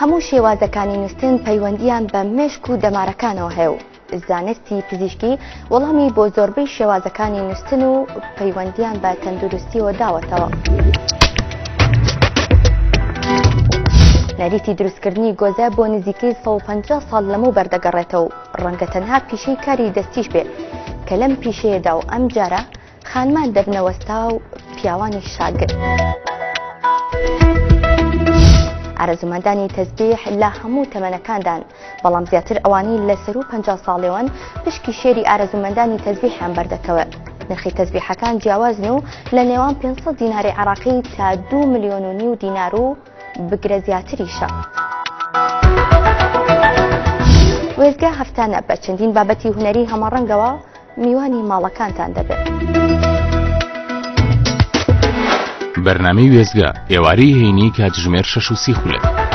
هەموو شێوازەکانی نووسین پەیوەندیان بە مێشک و دەمارەکانەوە هەیە و زانستی پزیشکی وەڵامی بۆ زۆربەی شێوازەکانی نووسین و پەیوەندیان بە تەندروستیەوە داوەتەوە. نەریتی دروستکردنی گۆزە بۆ نزیکەی 150 ساڵ لەمەوبەر بەردەگەڕێتەوە و ڕەنگە تەنها پیشەی کاری دەستیش بێت کە لەم پیشەیەدا و ئەم جارە خانمان دەبنەوەستا و پیاوانی شاگرد. ئارەزومەندانی تەسبیح لە هەموو تەمەنەکاندان بەڵام زیاتر ئەوانی لە سەر و 50 ساڵێوان پشکی شێری ئارەزومەندانی تەسبیحیان بەردەکەوە. نرخی تەسبیحەکان جیاوازن و لە نێوان 500 دیناری عێراقی تا 2.5 ملیۆن دینار و بگرە زیاتریشە. وێزگا هەفتانە بە چەندین بابەتی هونەری هەمەڕەنگەوە میوانی ماڵەکانتان دەبێت. بەرنامەی وێزگا ئێوارەی هەینی کاتژمێر 6:30